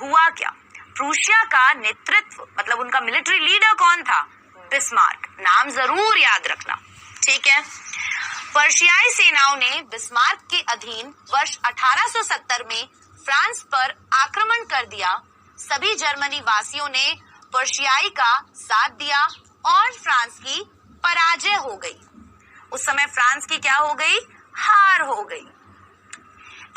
हुआ क्या? प्रूशिया का नेतृत्व मतलब उनका मिलिट्री लीडर कौन था? बिस्मार्क। नाम जरूर याद रखना, ठीक है। पर्शियाई सेनाओं ने बिस्मार्क के अधीन वर्ष 1870 में फ्रांस पर आक्रमण कर दिया। सभी जर्मनी वासियों ने पर्शियाई का साथ दिया और फ्रांस की पराजय हो गई। उस समय फ्रांस की क्या हो गई? हार हो गई।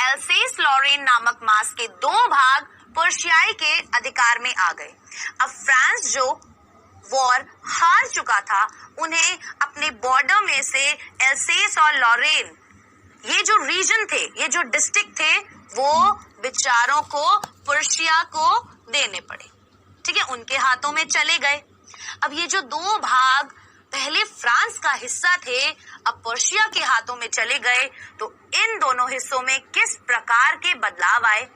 एल्सेस लॉरेन नामक मास के 2 भाग पर्शियाई के अधिकार में आ गए। अब फ्रांस जो वॉर हार चुका था, उन्हें अपने बॉर्डर में से एल्सेस और लॉरेन, ये जो रीजन थे, ये जो डिस्ट्रिक्ट थे, वो बेचारों को पर्शिया को देने पड़े, ठीक है, उनके हाथों में चले गए। अब ये जो 2 भाग पहले फ्रांस का हिस्सा थे, अब पर्शिया के हाथों में चले गए, तो इन दोनों हिस्सों में किस प्रकार के बदलाव आए?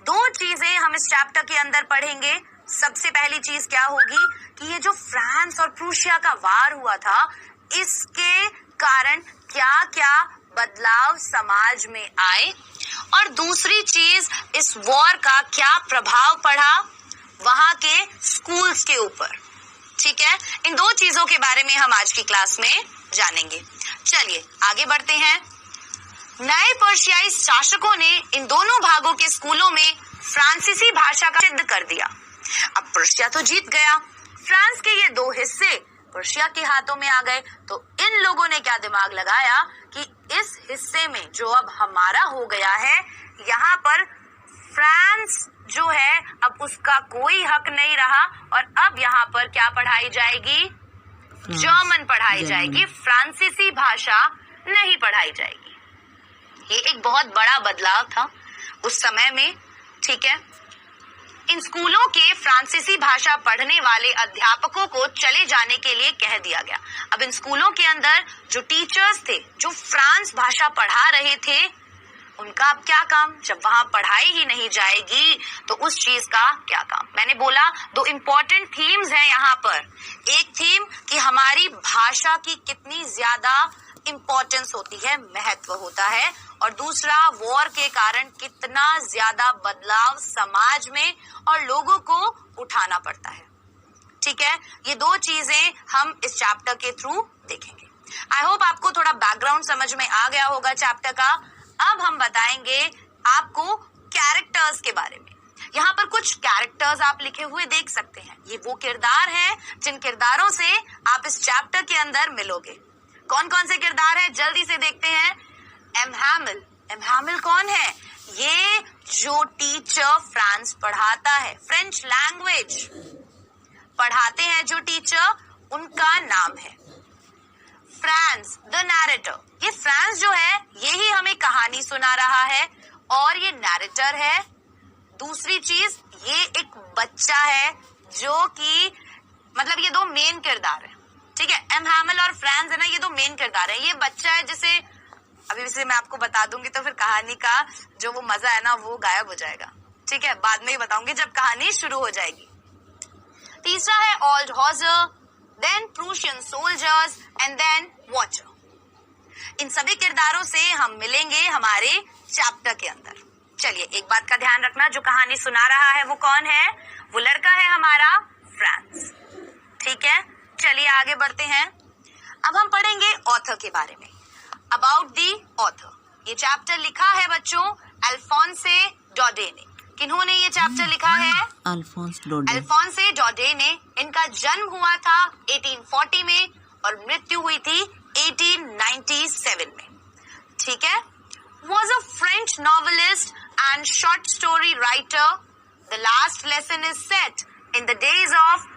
2 चीजें हम इस चैप्टर के अंदर पढ़ेंगे। सबसे पहली चीज क्या होगी कि ये जो फ्रांस और प्रूशिया का वार हुआ था, इसके कारण क्या क्या बदलाव समाज में आए, और दूसरी चीज इस वॉर का क्या प्रभाव पड़ा वहां के स्कूल्स के ऊपर, ठीक है। इन 2 चीजों के बारे में हम आज की क्लास में जानेंगे। चलिए आगे बढ़ते हैं। नए पर्शियाई शासकों ने इन दोनों भागों के स्कूलों में फ्रांसीसी भाषा का सिद्ध कर दिया। अब पर्शिया तो जीत गया, फ्रांस के ये 2 हिस्से पर्शिया के हाथों में आ गए, तो इन लोगों ने क्या दिमाग लगाया कि इस हिस्से में जो अब हमारा हो गया है, यहाँ पर फ्रांस जो है अब उसका कोई हक नहीं रहा, और अब यहाँ पर क्या पढ़ाई जाएगी? जर्मन पढ़ाई जाएगी, फ्रांसीसी भाषा नहीं पढ़ाई जाएगी। ये एक बहुत बड़ा बदलाव था उस समय में, ठीक है। इन स्कूलों के फ्रांसीसी भाषा पढ़ने वाले अध्यापकों को चले जाने के लिए कह दिया गया। अब इन स्कूलों के अंदर जो टीचर्स थे, जो फ्रांस भाषा पढ़ा रहे थे, उनका अब क्या काम? जब वहां पढ़ाई ही नहीं जाएगी तो उस चीज का क्या काम? मैंने बोला 2 इम्पोर्टेंट थीम्स हैं यहाँ पर। एक थीम कि हमारी भाषा की कितनी ज्यादा इम्पोर्टेंस होती है, महत्व होता है, और दूसरा वॉर के कारण कितना ज्यादा बदलाव समाज में और लोगों को उठाना पड़ता है, ठीक है। ये 2 चीजें हम इस चैप्टर के थ्रू देखेंगे। आई होप आपको थोड़ा बैकग्राउंड समझ में आ गया होगा चैप्टर का। अब हम बताएंगे आपको कैरेक्टर्स के बारे में। यहाँ पर कुछ कैरेक्टर्स आप लिखे हुए देख सकते हैं। ये वो किरदार हैं जिन किरदारों से आप इस चैप्टर के अंदर मिलोगे। कौन कौन से किरदार हैं जल्दी से देखते हैं। एम हैमिल। एम हैमिल कौन है? ये जो टीचर फ्रांस पढ़ाता है, फ्रेंच लैंग्वेज पढ़ाते हैं जो टीचर, उनका नाम है फ्रांस द नैरेटर। ये फ्रांस जो है यही हमें कहानी सुना रहा है और ये नैरेटर है। दूसरी चीज, ये एक बच्चा है जो कि मतलब ये 2 मेन किरदार है, ठीक है। एम हैमिल और फ्रांस है ना, ये 2 मेन किरदार है। ये बच्चा है जिसे अभी से मैं आपको बता दूंगी तो फिर कहानी का जो वो मजा है ना वो गायब हो जाएगा, ठीक है। बाद में ही बताऊंगी जब कहानी शुरू हो जाएगी। तीसरा है old Hauser, then Prussian soldiers and then Wachter. इन सभी किरदारों से हम मिलेंगे हमारे चैप्टर के अंदर। चलिए एक बात का ध्यान रखना, जो कहानी सुना रहा है वो कौन है? वो लड़का है हमारा फ्रांस, ठीक है। चलिए आगे बढ़ते हैं। अब हम पढ़ेंगे ऑथर के बारे में। About the author. ये चैप्टर लिखा है बच्चों अल्फोंसे डॉडे ने। किन्होंने ये चैप्टर लिखा है? अल्फोंसे डॉडे ने। इनका जन्म हुआ था 1840 में और मृत्यु हुई थी 1897 में, ठीक है। Was a French novelist and short story writer. The last lesson is set in the days of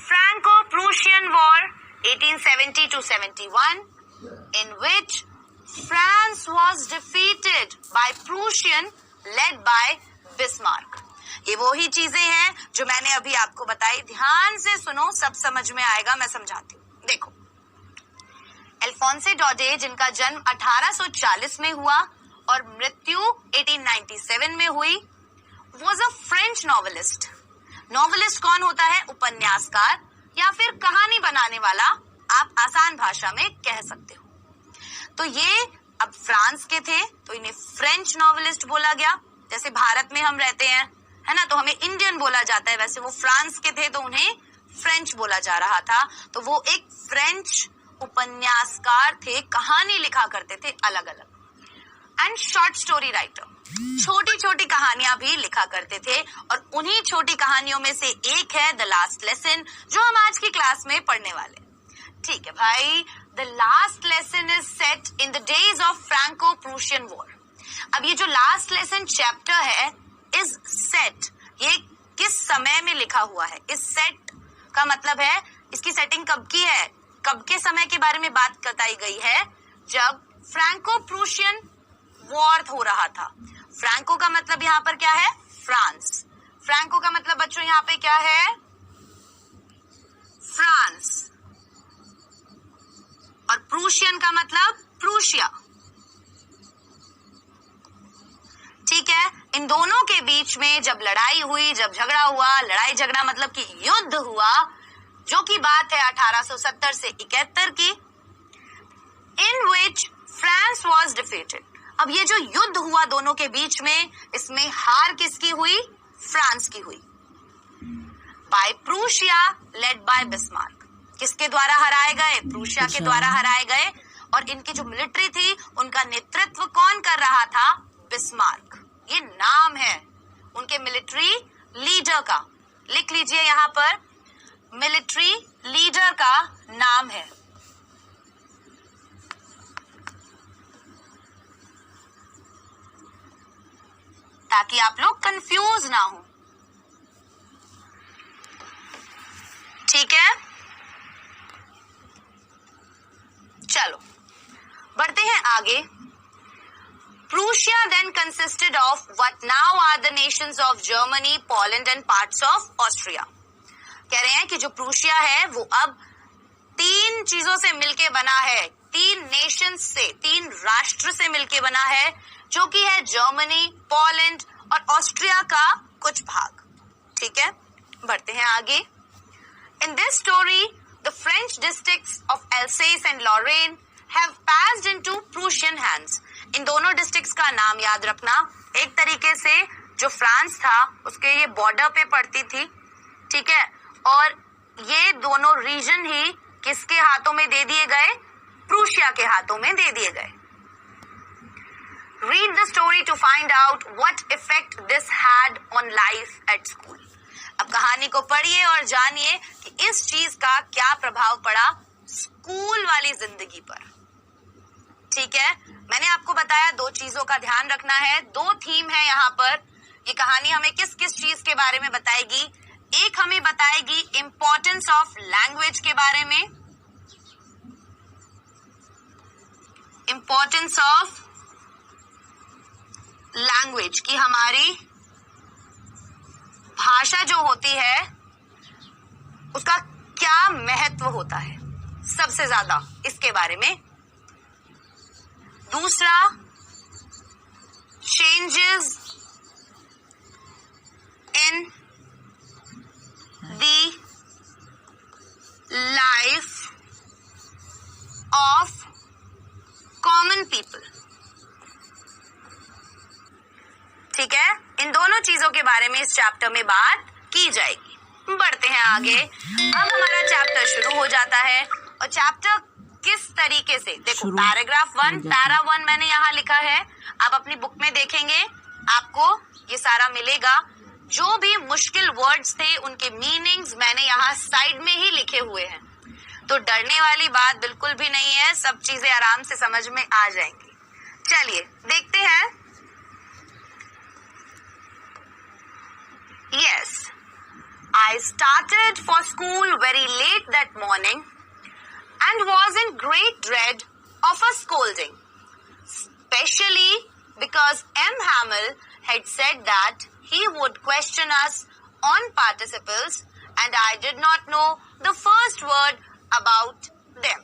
Franco-Prussian War 1870 to 71, in which France was defeated by Prussian led by Bismarck. ये वो ही चीजें हैं जो मैंने अभी आपको बताई। ध्यान से सुनो, सब समझ में आएगा, मैं समझाती हूँ। देखो, अल्फोंसे डॉडे जिनका जन्म 1840 में हुआ और मृत्यु 1897 में हुई, was a French novelist. Novelist कौन होता है? उपन्यासकार या फिर कहानी बनाने वाला, आप आसान भाषा में कह सकते हो। तो ये अब फ्रांस के थे तो इन्हें फ्रेंच नॉवेलिस्ट बोला गया। जैसे भारत में हम रहते हैं, है ना, तो हमें इंडियन बोला जाता है, वैसे वो फ्रांस के थे तो उन्हें फ्रेंच बोला जा रहा था। तो वो एक फ्रेंच उपन्यासकार थे, कहानी लिखा करते थे अलग अलग, एंड शॉर्ट स्टोरी राइटर, छोटी छोटी कहानियां भी लिखा करते थे। और उन्हीं छोटी कहानियों में से एक है द लास्ट लेसन, जो हम आज की क्लास में पढ़ने वाले। ठीक है भाई, the last lesson is set in the days of Franco Prussian war. अब ये जो लास्ट लेसन चैप्टर है इज सेट, ये किस समय में लिखा हुआ है, इस सेट का मतलब है इसकी सेटिंग कब की है, कब के समय के बारे में बात बताई गई है, जब फ्रैंको प्रूशियन वॉर हो रहा था। फ्रैंको का मतलब यहाँ पर क्या है, फ्रांस। फ्रैंको का मतलब बच्चों यहाँ पे क्या है, फ्रांस। और प्रूशियन का मतलब प्रूशिया। ठीक है, इन दोनों के बीच में जब लड़ाई हुई, जब झगड़ा हुआ, लड़ाई झगड़ा मतलब कि युद्ध हुआ, जो की बात है 1870 से 71 की, इन विच फ्रांस वॉज डिफीटेड। अब ये जो युद्ध हुआ दोनों के बीच में, इसमें हार किसकी हुई, फ्रांस की हुई, by Prussia led by Bismarck. किसके द्वारा हराए गए, प्रूशिया के द्वारा हराए गए। और इनकी जो मिलिट्री थी उनका नेतृत्व कौन कर रहा था, बिस्मार्क। ये नाम है उनके मिलिट्री लीडर का, लिख लीजिए यहाँ पर, मिलिट्री लीडर का नाम है। ताकि आप लोग कंफ्यूज ना हो, ठीक है। चलो बढ़ते हैं आगे। Prussia then consisted of what now are the nations of Germany, Poland and parts of Austria। कह रहे हैं कि जो प्रूशिया है वो अब 3 चीजों से मिलके बना है, 3 नेशंस से, 3 राष्ट्र से मिलके बना है, जो कि है जर्मनी, पोलैंड और ऑस्ट्रिया का कुछ भाग। ठीक है, बढ़ते हैं आगे। In this story the French districts of Alsace and Lorraine have passed into Prussian hands. इन दोनों डिस्ट्रिक्ट्स का नाम याद रखना, एक तरीके से जो फ्रांस था उसके ये बॉर्डर पे पड़ती थी, ठीक है, और ये दोनों रीजन ही किसके हाथों में दे दिए गए, प्रूशिया के हाथों में दे दिए गए। Read the story to find out what effect this had on life at school। अब कहानी को पढ़िए और जानिए कि इस चीज का क्या प्रभाव पड़ा स्कूल वाली जिंदगी पर। ठीक है, मैंने आपको बताया 2 चीजों का ध्यान रखना है, 2 थीम है यहाँ पर। ये कहानी हमें किस किस चीज के बारे में बताएगी, एक हमें बताएगी इम्पोर्टेंस ऑफ लैंग्वेज के बारे में, इम्पोर्टेंस ऑफ लैंग्वेज की, हमारी भाषा जो होती है उसका क्या महत्व होता है सबसे ज्यादा, इसके बारे में। दूसरा, changes in the life of common people. ठीक है, इन दोनों चीजों के बारे में इस चैप्टर में बात की जाएगी। बढ़ते हैं आगे। अब हमारा चैप्टर शुरू हो जाता है, और चैप्टर किस तरीके से, देखो पैराग्राफ 1, पैरा 1 मैंने यहाँ लिखा है, आप अपनी बुक में देखेंगे आपको ये सारा मिलेगा। जो भी मुश्किल वर्ड्स थे उनके मीनिंग्स मैंने यहाँ साइड में ही लिखे हुए हैं, तो डरने वाली बात बिल्कुल भी नहीं है, सब चीजें आराम से समझ में आ जाएंगी। चलिए देखते हैं। Yes, I started for school very late that morning and was in great dread of a scolding, especially because M. Hamill had said that he would question us on participles and I did not know the first word about them।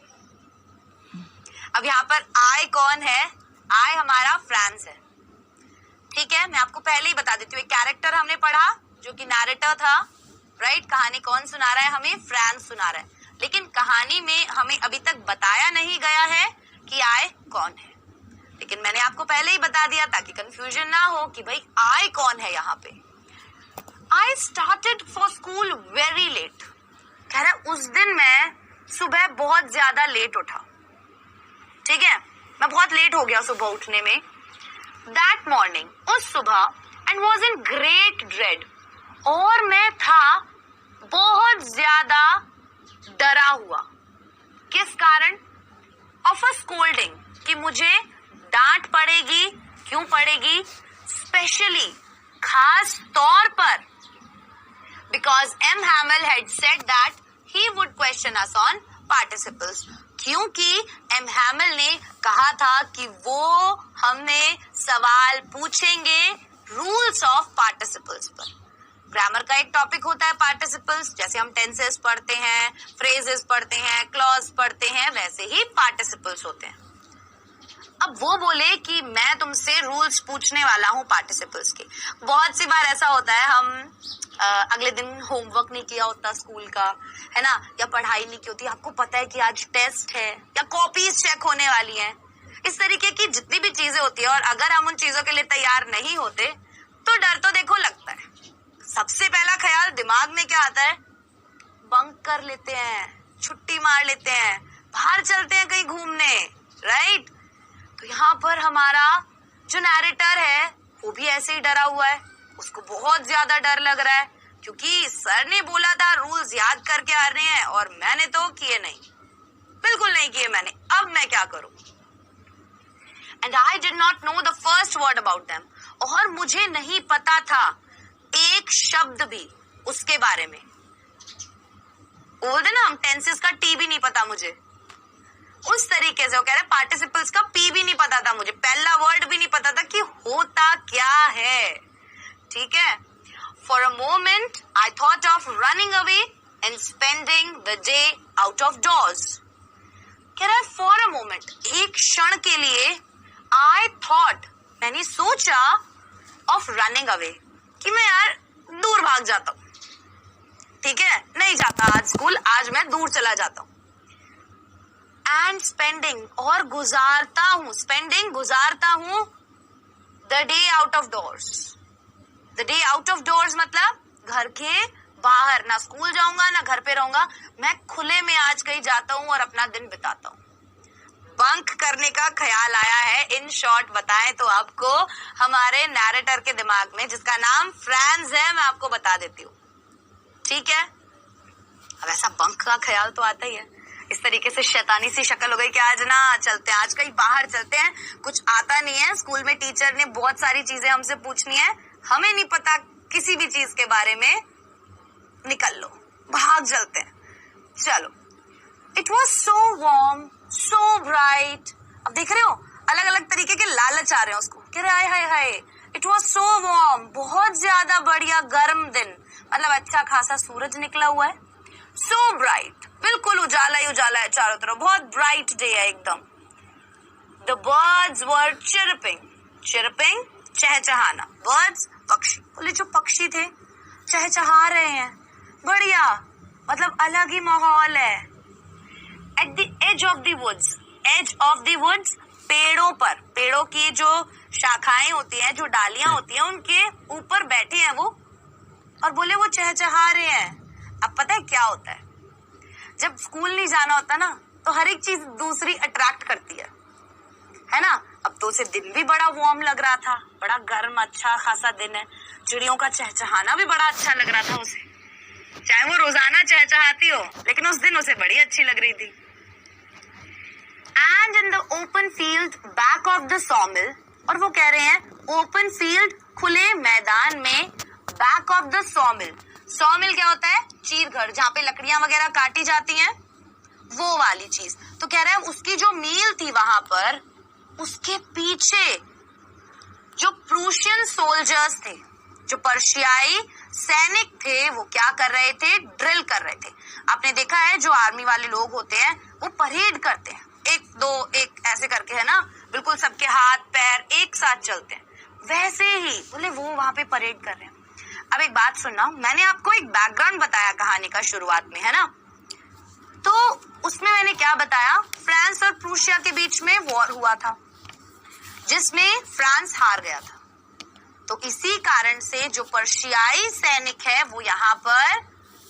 अब यहाँ पर I कौन है, I हमारा France है। ठीक है, मैं आपको पहले ही बता देती हूँ, एक कैरेक्टर हमने पढ़ा जो कि नैरेटर था, राइट। कहानी कौन सुना रहा है हमें, फ्रांस सुना रहा है, लेकिन कहानी में हमें अभी तक बताया नहीं गया है कि आय कौन है, लेकिन मैंने आपको पहले ही बता दिया ताकि कंफ्यूजन ना हो कि भाई आय कौन है यहाँ पे। I started for school very late. कह रहा है उस दिन मैं सुबह बहुत ज्यादा लेट उठा, ठीक है, मैं बहुत लेट हो गया सुबह उठने में। दैट मॉर्निंग, उस सुबह, and was in great dread, और मैं था बहुत ज्यादा डरा हुआ। किस कारण? ऑफ अ स्कोल्डिंग, कि मुझे डांट पड़ेगी। क्यों पड़ेगी? स्पेशली, खास तौर पर, because M Hamel had said that he would question us on participles. क्योंकि एम हैमल ने कहा था कि वो हमें सवाल पूछेंगे रूल्स ऑफ पार्टिसिपल्स पर। ग्रामर का एक टॉपिक होता है पार्टिसिपल्स, जैसे हम टेंसेस पढ़ते हैं, फ्रेजेस पढ़ते हैं, क्लॉज पढ़ते हैं, वैसे ही पार्टिसिपल्स होते हैं। अब वो बोले कि मैं तुमसे रूल्स पूछने वाला हूँ पार्टिसिपल्स के। बहुत सी बार ऐसा होता है, हम अगले दिन होमवर्क नहीं किया होता स्कूल का, है ना, या पढ़ाई नहीं की होती, आपको पता है कि आज टेस्ट है या कॉपीज चेक होने वाली हैं, इस तरीके की जितनी भी चीजें होती है, और अगर हम उन चीजों के लिए तैयार नहीं होते तो डर तो देखो लगता है। सबसे पहला ख्याल दिमाग में क्या आता है? बंक कर लेते हैं, छुट्टी मार लेते हैं, बाहर चलते हैं कहीं घूमने, राइट। तो यहाँ पर हमारा जो नैरेटर है वो भी ऐसे ही डरा हुआ है, उसको बहुत ज्यादा डर लग रहा है, क्योंकि सर ने बोला था रूल्स याद करके आ रहे हैं और मैंने तो किए नहीं, बिल्कुल नहीं किए मैंने, अब मैं क्या करूं? And I did not know the first word about them, और मुझे नहीं पता था एक शब्द भी उसके बारे में। बोलते ना हम, टेंसेस का टी भी नहीं पता मुझे, उस तरीके से वो कह रहे पार्टिसिपल्स का पी भी नहीं पता था मुझे, पहला वर्ड भी नहीं पता था कि होता क्या है, ठीक है। For a moment I thought of running away and spending the day out of doors. कह रहा है फॉर अ मोमेंट, एक क्षण के लिए, आई थॉट, मैंने सोचा, ऑफ रनिंग अवे, कि मैं यार दूर भाग जाता हूं, ठीक है, नहीं जाता आज स्कूल, आज मैं दूर चला जाता हूं। एंड स्पेंडिंग, और गुजारता हूं, स्पेंडिंग गुजारता हूं, the day out of doors. The day out of doors मतलब घर के बाहर, ना स्कूल जाऊंगा ना घर पे रहूंगा, मैं खुले में आज कहीं जाता हूं और अपना दिन बिताता हूं। बंक करने का ख्याल आया है। इन शॉर्ट बताएं तो आपको हमारे नैरेटर के दिमाग में, जिसका नाम फ्रांस है, मैं आपको बता देती हूँ, ठीक है। अब ऐसा बंक का ख्याल तो आता ही है, इस तरीके से शैतानी सी शक्ल हो गई कि आज ना चलते हैं, आज कहीं बाहर चलते हैं, कुछ आता नहीं है, स्कूल में टीचर ने बहुत सारी चीजें हमसे पूछनी है, हमें नहीं पता किसी भी चीज के बारे में, निकल लो, भाग चलते हैं, चलो। It was so warm, so bright. अब देख रहे हो अलग अलग तरीके के लालच आ रहे हैं उसको, कह रहे हाय हाय हाय, इट वॉज सो वार्म, बहुत ज्यादा बढ़िया गर्म दिन, मतलब अच्छा खासा सूरज निकला हुआ है। सो ब्राइट, बिल्कुल उजाला ही उजाला है चारों तरफ, बहुत ब्राइट डे है एकदम। The birds were chirping, chirping चहचहाना, बर्ड्स पक्षी, बोले जो पक्षी थे चहचहा रहे हैं, बढ़िया, मतलब अलग ही माहौल है। At the edge of the woods, edge of the woods, पेड़ों पर, पेड़ों की जो शाखाएं होती हैं, जो डालियां होती हैं, उनके ऊपर बैठे हैं वो, और बोले वो चहचहा रहे हैं। अब पता है क्या होता है, जब स्कूल नहीं जाना होता ना, तो हर एक चीज दूसरी अट्रैक्ट करती है ना। अब तो उसे दिन भी बड़ा वार्म लग रहा था, बड़ा गर्म अच्छा खासा दिन है, चिड़ियों का चहचहाना भी बड़ा अच्छा लग रहा था उसे, चाहे वो रोजाना चहचहाती हो, लेकिन उस दिन उसे बड़ी अच्छी लग रही थी। And in the open field back of the सॉमिल, और वो कह रहे हैं ओपन फील्ड, खुले मैदान में, बैक ऑफ द सॉमिल। सॉमिल क्या होता है? चीर घर, जहाँ पे लकड़ियां वगैरह काटी जाती हैं, वो वाली चीज। तो कह रहे हैं उसकी जो मील थी वहां पर, उसके पीछे जो प्रूशियन सोल्जर्स थे, जो पर्शियाई सैनिक थे, वो क्या कर रहे थे? ड्रिल कर रहे थे। आपने देखा है जो आर्मी वाले लोग होते हैं वो परेड करते हैं, एक दो एक ऐसे करके, है ना, बिल्कुल सबके हाथ पैर एक साथ चलते हैं, वैसे ही बोले वो वहां पे परेड कर रहे हैं। अब एक बात सुनना, मैंने आपको एक बैकग्राउंड बताया कहानी का शुरुआत में, है ना, तो उसमें मैंने क्या बताया, फ्रांस और प्रूशिया के बीच में वॉर हुआ था, जिसमें फ्रांस हार गया था। तो इसी कारण से जो पर्शियाई सैनिक है वो यहाँ पर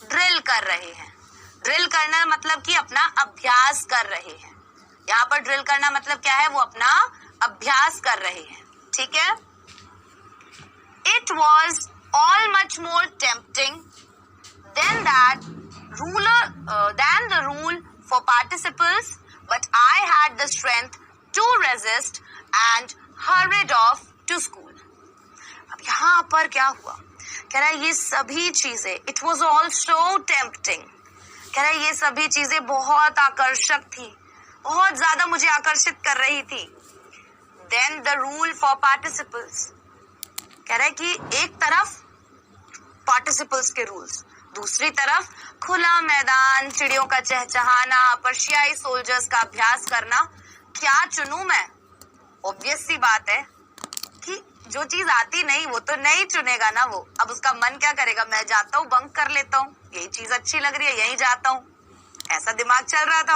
ड्रिल कर रहे हैं। ड्रिल करना मतलब कि अपना अभ्यास कर रहे हैं। यहाँ पर ड्रिल करना मतलब क्या है, वो अपना अभ्यास कर रहे हैं। ठीक है। It was all much more tempting than the rule for participles, but I had the strength to resist and hurried off to school. अब यहाँ पर क्या हुआ, कह रहा है ये सभी चीजें, it was all so tempting, कह रहा है ये सभी चीजें बहुत आकर्षक थी, बहुत ज्यादा मुझे आकर्षित कर रही थी। Then the rule for participles, कह रहा है कि एक तरफ पार्टिसिपल्स के रूल्स, दूसरी तरफ खुला मैदान, चिड़ियों का चहचहाना, पर्शियाई सोल्जर्स का अभ्यास करना। क्या चुनूं मैं? ऑब्वियस सी बात है कि जो चीज आती नहीं वो तो नहीं चुनेगा ना वो। अब उसका मन क्या करेगा, मैं जाता हूँ बंक कर लेता हूँ, यही चीज अच्छी लग रही है यहीं जाता हूँ, ऐसा दिमाग चल रहा था।